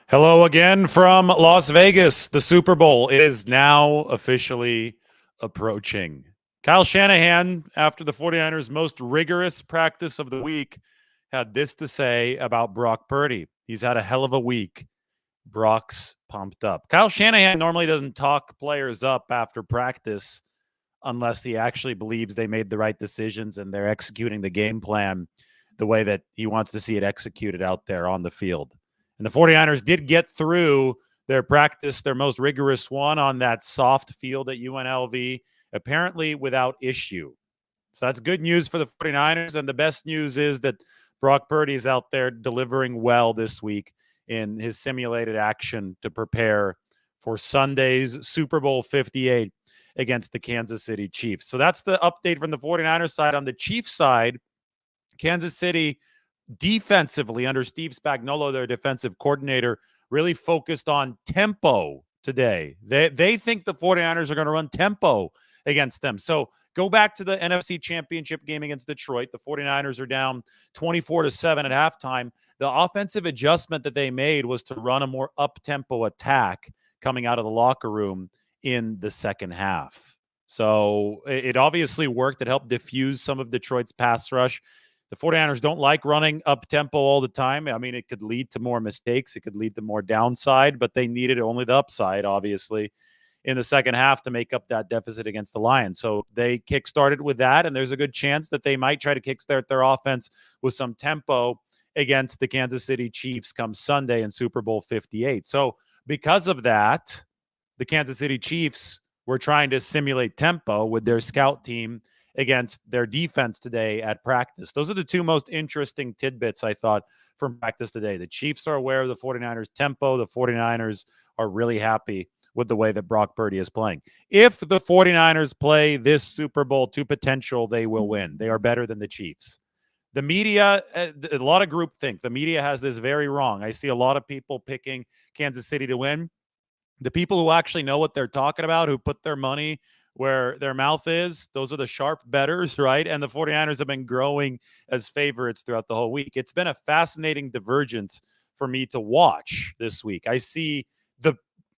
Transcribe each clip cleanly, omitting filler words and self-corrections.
Hello again from Las Vegas. The Super Bowl, it is now officially approaching. Kyle Shanahan, after the 49ers' most rigorous practice of the week, had this to say about Brock Purdy. He's had a hell of a week. Brock's pumped up. Kyle Shanahan normally doesn't talk players up after practice unless he actually believes they made the right decisions and they're executing the game plan the way that he wants to see it executed out there on the field. And the 49ers did get through their practice, their most rigorous one on that soft field at UNLV, apparently without issue. So that's good news for the 49ers. And the best news is that Brock Purdy is out there delivering well this week in his simulated action to prepare for Sunday's Super Bowl 58 against the Kansas City Chiefs. So that's the update from the 49ers side. On the Chiefs side, Kansas City defensively under Steve Spagnuolo, their defensive coordinator, really focused on tempo today. They think the 49ers are going to run tempo against them. So go back to the NFC Championship game against Detroit. The 49ers are down 24-7 at halftime. The offensive adjustment that they made was to run a more up-tempo attack coming out of the locker room in the second half. So it obviously worked. It helped diffuse some of Detroit's pass rush. The 49ers don't like running up tempo all the time. I mean, it could lead to more mistakes. It could lead to more downside, but they needed only the upside, obviously, in the second half to make up that deficit against the Lions. So they kickstarted with that, and there's a good chance that they might try to kickstart their offense with some tempo against the Kansas City Chiefs come Sunday in Super Bowl 58. So because of that, the Kansas City Chiefs were trying to simulate tempo with their scout team against their defense today at practice. Those are the two most interesting tidbits, I thought, from practice today. The Chiefs are aware of the 49ers' tempo. The 49ers are really happy with the way that Brock Purdy is playing. If the 49ers play this Super Bowl to potential, they will win. They are better than the Chiefs. The media, a lot of groupthink. The media has this very wrong. I see a lot of people picking Kansas City to win. The people who actually know what they're talking about, who put their money where their mouth is, those are the sharp bettors, right? And the 49ers have been growing as favorites throughout the whole week. It's been a fascinating divergence for me to watch this week. I see the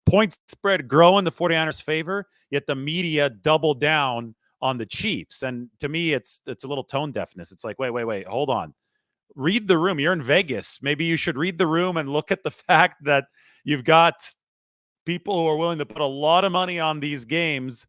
point spread grow in the 49ers' favor, yet the media double down on the Chiefs. And to me, it's a little tone deafness. It's like, wait, hold on. Read the room. You're in Vegas. Maybe you should read the room and look at the fact that you've got people who are willing to put a lot of money on these games,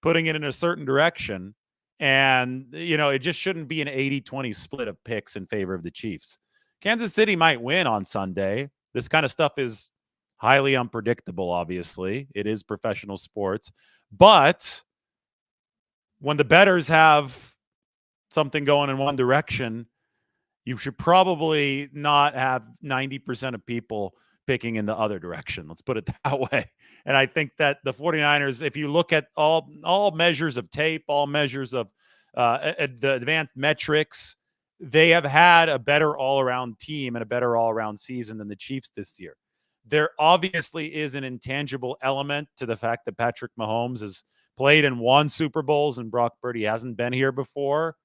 putting it in a certain direction. And, it just shouldn't be an 80-20 split of picks in favor of the Chiefs. Kansas City might win on Sunday. This kind of stuff is highly unpredictable, obviously. It is professional sports. But when the bettors have something going in one direction, you should probably not have 90% of people picking in the other direction. Let's put it that way. And I think that the 49ers, if you look at all measures of tape, all measures of the advanced metrics, they have had a better all-around team and a better all-around season than the Chiefs this year. There obviously is an intangible element to the fact that Patrick Mahomes has played and won Super Bowls and Brock Purdy hasn't been here before.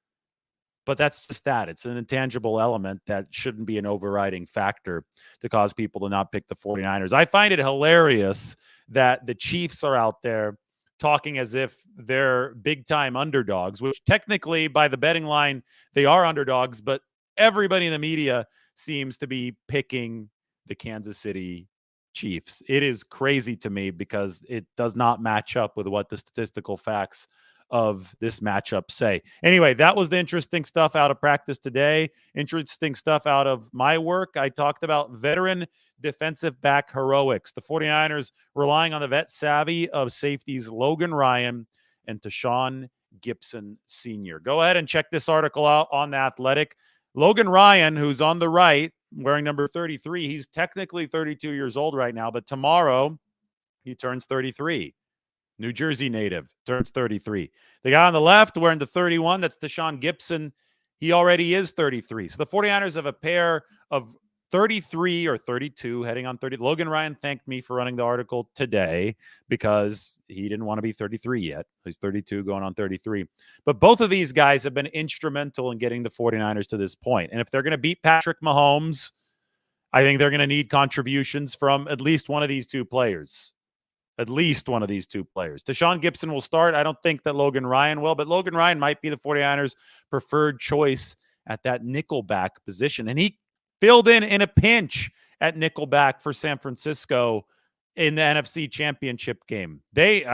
But that's just that. It's an intangible element that shouldn't be an overriding factor to cause people to not pick the 49ers. I find it hilarious that the Chiefs are out there talking as if they're big-time underdogs, which technically by the betting line, they are underdogs, but everybody in the media seems to be picking the Kansas City Chiefs. It is crazy to me because it does not match up with what the statistical facts of this matchup say. Anyway, that was the interesting stuff out of practice today. Interesting stuff out of my work. I talked about veteran defensive back heroics. The 49ers relying on the vet savvy of safeties Logan Ryan and Tashawn Gibson Sr. Go ahead and check this article out on The Athletic. Logan Ryan, who's on the right, wearing number 33, he's technically 32 years old right now, but tomorrow he turns 33. New Jersey native, turns 33. The guy on the left wearing the 31, that's Tashawn Gibson. He already is 33. So the 49ers have a pair of 33 or 32 heading on 30. Logan Ryan thanked me for running the article today because he didn't want to be 33 yet. He's 32 going on 33. But both of these guys have been instrumental in getting the 49ers to this point. And if they're going to beat Patrick Mahomes I think they're going to need contributions from at least one of these two players. At least one of these two players. Deshaun Gibson will start. I don't think that Logan Ryan will, but Logan Ryan might be the 49ers' preferred choice at that nickelback position. And he filled in a pinch at nickelback for San Francisco in the NFC Championship game. The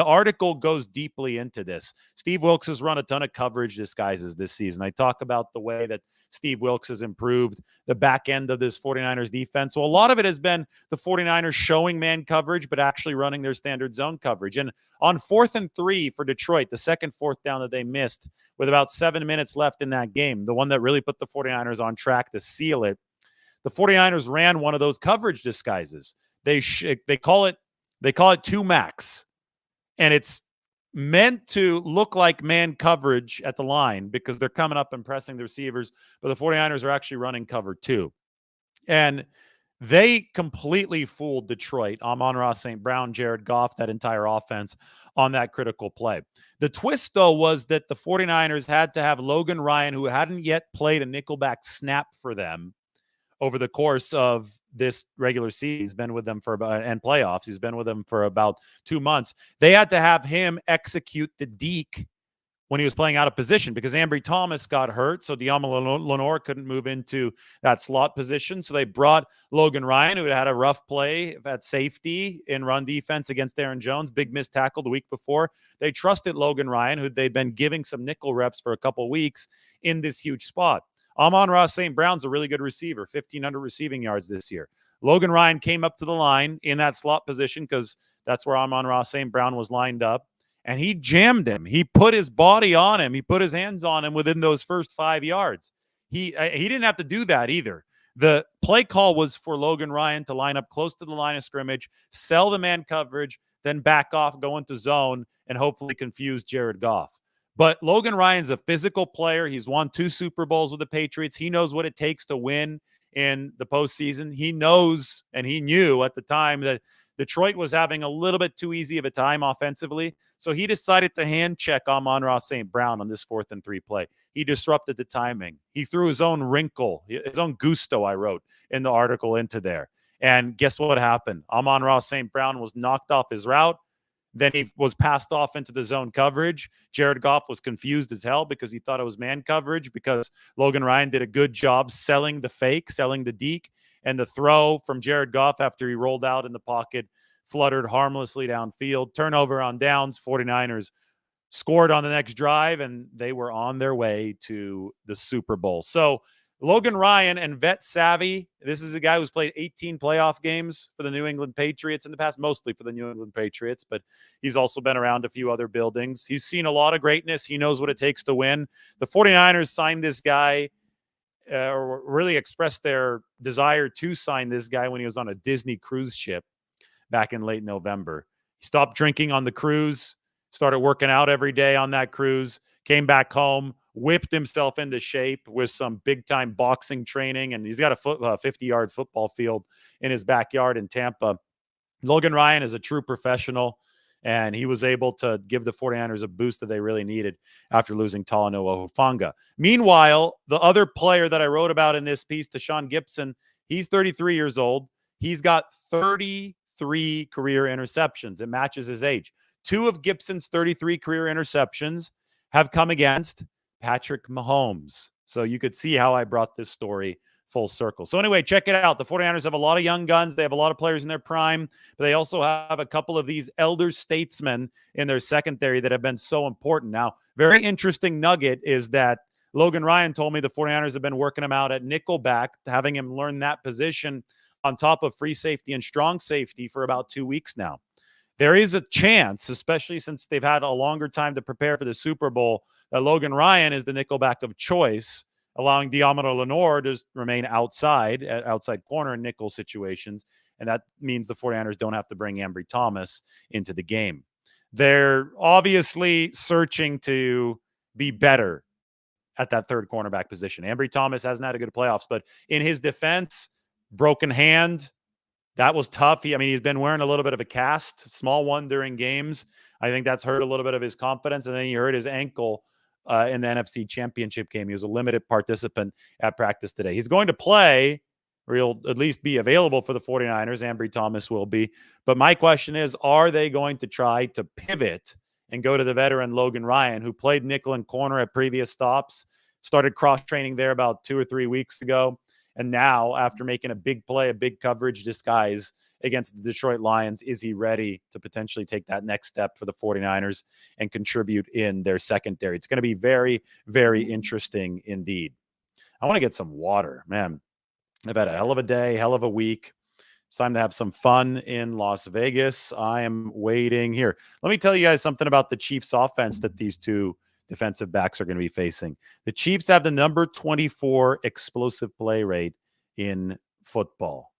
article goes deeply into this. Steve Wilks has run a ton of coverage disguises this season. I talk about the way that Steve Wilks has improved the back end of this 49ers defense. So a lot of it has been the 49ers showing man coverage, but actually running their standard zone coverage. And on 4th and 3 for Detroit, the second fourth down that they missed with about 7 minutes left in that game, the one that really put the 49ers on track to seal it, the 49ers ran one of those coverage disguises. They call it two max, and it's meant to look like man coverage at the line because they're coming up and pressing the receivers, but the 49ers are actually running cover 2. And they completely fooled Detroit, Amon-Ra St. Brown, Jared Goff, that entire offense on that critical play. The twist, though, was that the 49ers had to have Logan Ryan, who hadn't yet played a nickelback snap for them over the course of this regular season. He's been with them and playoffs. He's been with them for about 2 months. They had to have him execute the deke when he was playing out of position because Ambry Thomas got hurt. So Diamo Lenore couldn't move into that slot position. So they brought Logan Ryan, who had a rough play at safety in run defense against Aaron Jones, big missed tackle the week before. They trusted Logan Ryan, who they'd been giving some nickel reps for a couple weeks in this huge spot. Amon-Ra St. Brown's a really good receiver, 1,500 receiving yards this year. Logan Ryan came up to the line in that slot position because that's where Amon-Ra St. Brown was lined up, and he jammed him. He put his body on him. He put his hands on him within those first 5 yards. He didn't have to do that either. The play call was for Logan Ryan to line up close to the line of scrimmage, sell the man coverage, then back off, go into zone, and hopefully confuse Jared Goff. But Logan Ryan's a physical player. He's won 2 Super Bowls with the Patriots. He knows what it takes to win in the postseason. He knows, and he knew at the time, that Detroit was having a little bit too easy of a time offensively. So he decided to hand check Amon-Ra St. Brown on this 4th and 3 play. He disrupted the timing. He threw his own wrinkle, his own gusto, I wrote in the article, into there. And guess what happened? Amon-Ra St. Brown was knocked off his route. Then he was passed off into the zone coverage. Jared Goff was confused as hell because he thought it was man coverage because Logan Ryan did a good job selling the fake, selling the deke, and the throw from Jared Goff after he rolled out in the pocket fluttered harmlessly downfield. Turnover on downs. 49ers scored on the next drive, and they were on their way to the Super Bowl. So Logan Ryan and vet savvy. This is a guy who's played 18 playoff games for the New England Patriots in the past, mostly for the New England Patriots, but he's also been around a few other buildings. He's seen a lot of greatness. He knows what it takes to win. The 49ers signed this guy, or really expressed their desire to sign this guy when he was on a Disney cruise ship back in late November. He stopped drinking on the cruise, started working out every day on that cruise, came back home, whipped himself into shape with some big-time boxing training, and he's got a 50-yard football field in his backyard in Tampa. Logan Ryan is a true professional, and he was able to give the 49ers a boost that they really needed after losing Talanoa Hufanga. Meanwhile, the other player that I wrote about in this piece, Deshaun Gibson, he's 33 years old. He's got 33 career interceptions. It matches his age. 2 of Gibson's 33 career interceptions have come against Patrick Mahomes. So you could see how I brought this story full circle. So anyway, check it out. The 49ers have a lot of young guns. They have a lot of players in their prime, but they also have a couple of these elder statesmen in their secondary that have been so important. Now, very interesting nugget is that Logan Ryan told me the 49ers have been working him out at nickelback, having him learn that position on top of free safety and strong safety for about 2 weeks now. There is a chance, especially since they've had a longer time to prepare for the Super Bowl, that Logan Ryan is the nickelback of choice, allowing Diamo Lenore to remain outside corner in nickel situations. And that means the 49ers don't have to bring Ambry Thomas into the game. They're obviously searching to be better at that third cornerback position. Ambry Thomas hasn't had a good playoffs, but in his defense, broken hand, that was tough. He's been wearing a little bit of a cast, small one during games. I think that's hurt a little bit of his confidence. And then he hurt his ankle in the NFC Championship game. He was a limited participant at practice today. He's going to play, or he'll at least be available for the 49ers. Ambry Thomas will be. But my question is, are they going to try to pivot and go to the veteran Logan Ryan, who played nickel and corner at previous stops, started cross-training there about 2 or 3 weeks ago, and now, after making a big play, a big coverage disguise against the Detroit Lions, is he ready to potentially take that next step for the 49ers and contribute in their secondary? It's going to be very, very interesting indeed. I want to get some water, man. I've had a hell of a day, hell of a week. It's time to have some fun in Las Vegas. I am waiting here. Let me tell you guys something about the Chiefs offense that these two defensive backs are going to be facing. The Chiefs have the number 24 explosive play rate in football.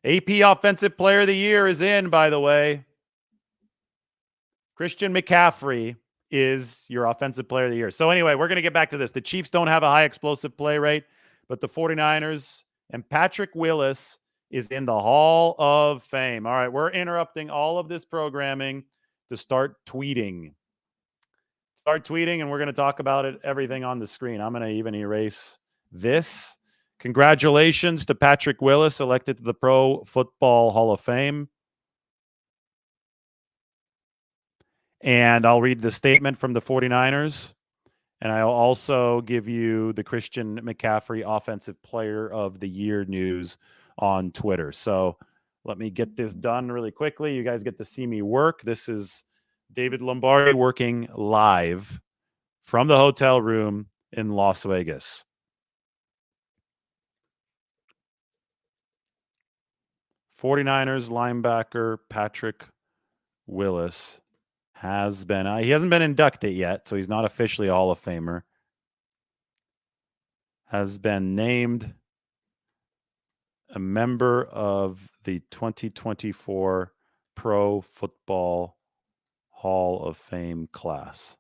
AP Offensive Player of the Year is in, by the way. Christian McCaffrey is your Offensive Player of the Year. So anyway, we're going to get back to this. The Chiefs don't have a high explosive play rate, but the 49ers and Patrick Willis is in the Hall of Fame. All right, we're interrupting all of this programming to start tweeting. And we're going to talk about it, everything on the screen. I'm going to even erase this. Congratulations to Patrick Willis, elected to the Pro Football Hall of Fame. And I'll read the statement from the 49ers. And I'll also give you the Christian McCaffrey Offensive Player of the Year news on Twitter. So let me get this done really quickly. You guys get to see me work. This is David Lombardi working live from the hotel room in Las Vegas. '49ers linebacker Patrick Willis has been, he hasn't been inducted yet, so he's not officially a Hall of Famer, has been named a member of the 2024 Pro Football Hall of Fame class.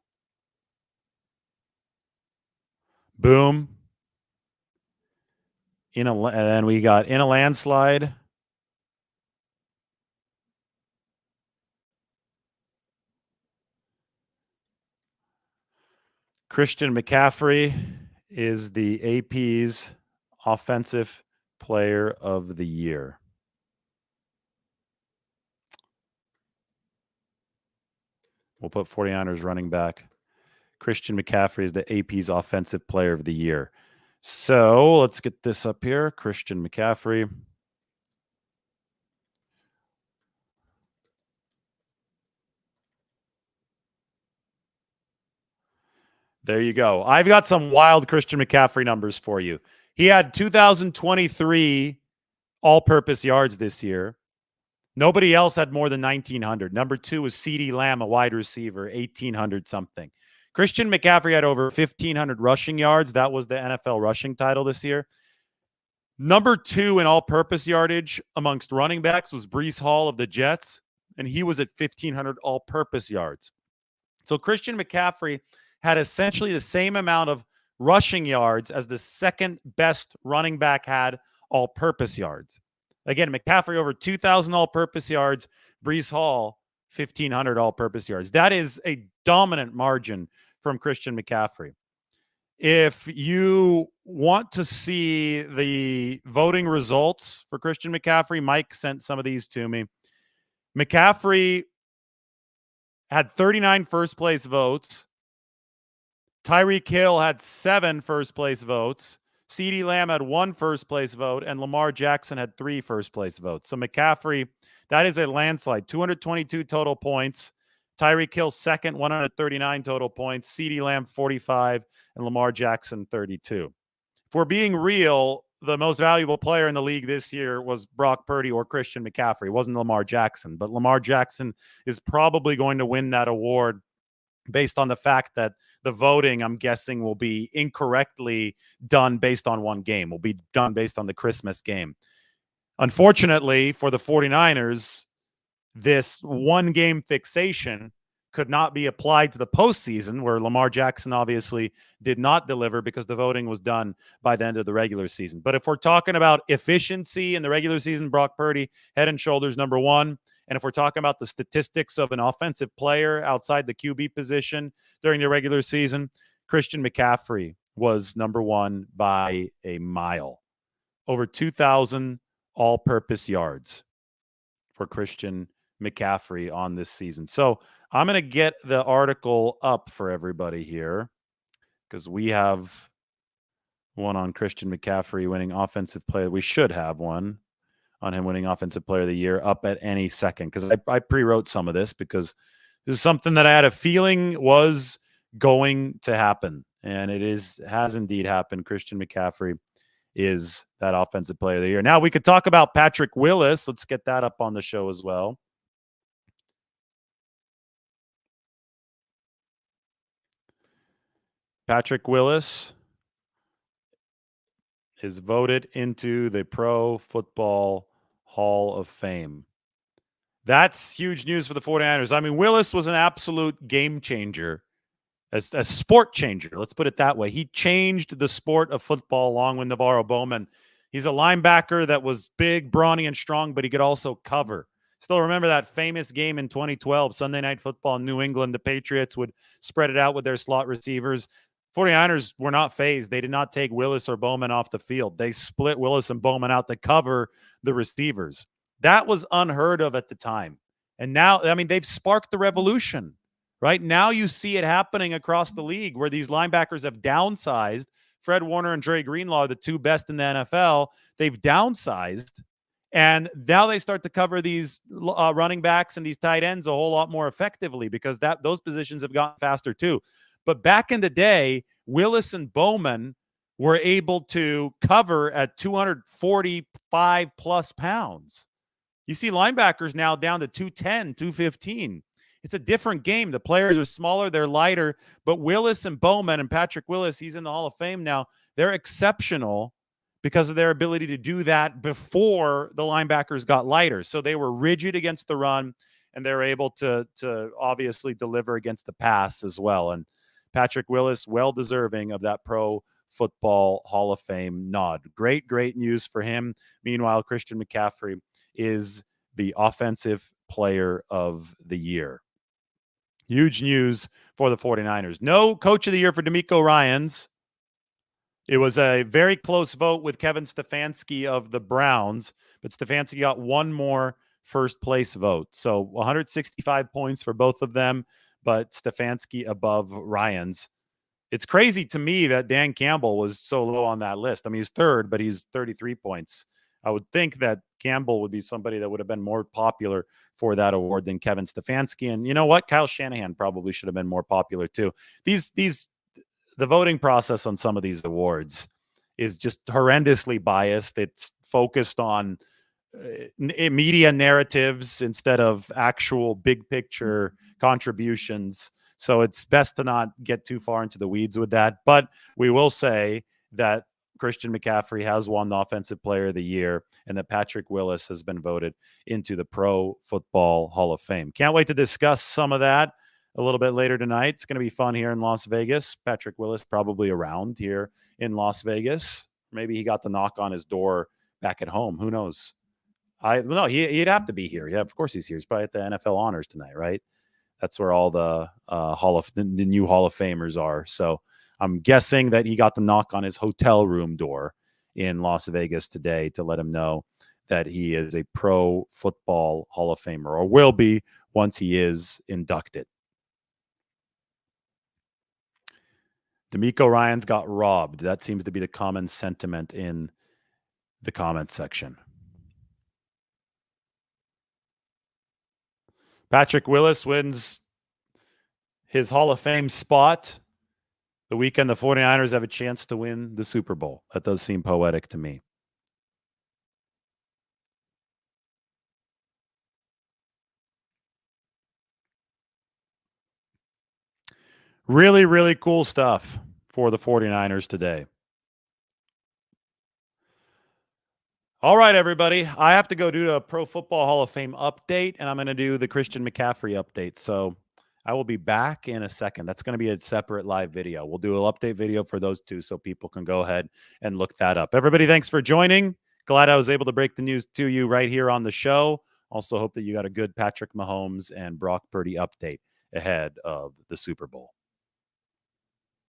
Boom. And then we got in a landslide. Christian McCaffrey is the AP's Offensive Player of the Year. We'll put 49ers running back. Christian McCaffrey is the AP's Offensive Player of the Year. So let's get this up here. Christian McCaffrey. There you go. I've got some wild Christian McCaffrey numbers for you. He had 2,023 all-purpose yards this year. Nobody else had more than 1,900. Number 2 was CeeDee Lamb, a wide receiver, 1,800 something. Christian McCaffrey had over 1,500 rushing yards. That was the NFL rushing title this year. Number 2 in all-purpose yardage amongst running backs was Breece Hall of the Jets, and he was at 1,500 all-purpose yards. So Christian McCaffrey had essentially the same amount of rushing yards as the second best running back had all-purpose yards. Again, McCaffrey over 2,000 all-purpose yards, Breece Hall 1,500 all-purpose yards. That is a dominant margin from Christian McCaffrey. If you want to see the voting results for Christian McCaffrey, Mike sent some of these to me. McCaffrey had 39 first-place votes. Tyreek Hill had 7 first-place votes. CeeDee Lamb had 1 first-place vote, and Lamar Jackson had 3 first-place votes. So McCaffrey, that is a landslide. 222 total points. Tyreek Hill second, 139 total points. CeeDee Lamb 45, and Lamar Jackson 32. If we're being real, the most valuable player in the league this year was Brock Purdy or Christian McCaffrey. It wasn't Lamar Jackson, but Lamar Jackson is probably going to win that award based on the fact that the voting, I'm guessing, will be incorrectly done based on one game. Will be done based on the Christmas game. Unfortunately for the 49ers, this one-game fixation could not be applied to the postseason, where Lamar Jackson obviously did not deliver because the voting was done by the end of the regular season. But if we're talking about efficiency in the regular season, Brock Purdy, head and shoulders number 1. And if we're talking about the statistics of an offensive player outside the QB position during the regular season, Christian McCaffrey was number one by a mile. Over 2,000 all-purpose yards for Christian McCaffrey on this season. So I'm going to get the article up for everybody here because we have one on Christian McCaffrey winning offensive player. We should have one on him winning offensive player of the year up at any second because I pre-wrote some of this because this is something that I had a feeling was going to happen. And it has indeed happened. Christian McCaffrey is that offensive player of the year. Now we could talk about Patrick Willis. Let's get that up on the show as well. Patrick Willis is voted into the Pro Football Hall of Fame. That's huge news for the 49ers. I mean, Willis was an absolute game changer, a sport changer. Let's put it that way. He changed the sport of football along with Navarro Bowman. He's a linebacker that was big, brawny, and strong, but he could also cover. Still remember that famous game in 2012, Sunday Night Football in New England. The Patriots would spread it out with their slot receivers. 49ers were not phased. They did not take Willis or Bowman off the field. They split Willis and Bowman out to cover the receivers. That was unheard of at the time. And now, I mean, they've sparked the revolution, right? Now you see it happening across the league where these linebackers have downsized. Fred Warner and Dre Greenlaw are the two best in the NFL. They've downsized. And now they start to cover these running backs and these tight ends a whole lot more effectively because those positions have gotten faster too. But back in the day, Willis and Bowman were able to cover at 245 plus pounds. You see linebackers now down to 210, 215. It's a different game. The players are smaller, they're lighter, but Willis and Bowman and Patrick Willis, he's in the Hall of Fame now. They're exceptional because of their ability to do that before the linebackers got lighter. So they were rigid against the run, and they're able to obviously deliver against the pass as well. And Patrick Willis, well-deserving of that Pro Football Hall of Fame nod. Great, great news for him. Meanwhile, Christian McCaffrey is the Offensive Player of the Year. Huge news for the 49ers. No Coach of the Year for DeMeco Ryans. It was a very close vote with Kevin Stefanski of the Browns, but Stefanski got one more first-place vote. So 165 points for both of them, but Stefanski above Ryans. It's crazy to me that Dan Campbell was so low on that list. I mean, he's third, but he's 33 points. I would think that Campbell would be somebody that would have been more popular for that award than Kevin Stefanski. And you know what? Kyle Shanahan probably should have been more popular too. The voting process on some of these awards is just horrendously biased. It's focused on media narratives instead of actual big picture contributions. So it's best to not get too far into the weeds with that. But we will say that Christian McCaffrey has won the Offensive Player of the Year and that Patrick Willis has been voted into the Pro Football Hall of Fame. Can't wait to discuss some of that a little bit later tonight. It's going to be fun here in Las Vegas. Patrick Willis probably around here in Las Vegas. Maybe he got the knock on his door back at home. Who knows? He'd have to be here. Yeah, of course he's here. He's probably at the NFL Honors tonight, right? That's where all the the new Hall of Famers are. So I'm guessing that he got the knock on his hotel room door in Las Vegas today to let him know that he is a Pro Football Hall of Famer, or will be once he is inducted. DeMeco Ryans got robbed. That seems to be the common sentiment in the comments section. Patrick Willis wins his Hall of Fame spot the weekend the 49ers have a chance to win the Super Bowl. That does seem poetic to me. Really, really cool stuff for the 49ers today. All right, everybody. I have to go do a Pro Football Hall of Fame update, and I'm going to do the Christian McCaffrey update. So I will be back in a second. That's going to be a separate live video. We'll do an update video for those two so people can go ahead and look that up. Everybody, thanks for joining. Glad I was able to break the news to you right here on the show. Also hope that you got a good Patrick Mahomes and Brock Purdy update ahead of the Super Bowl.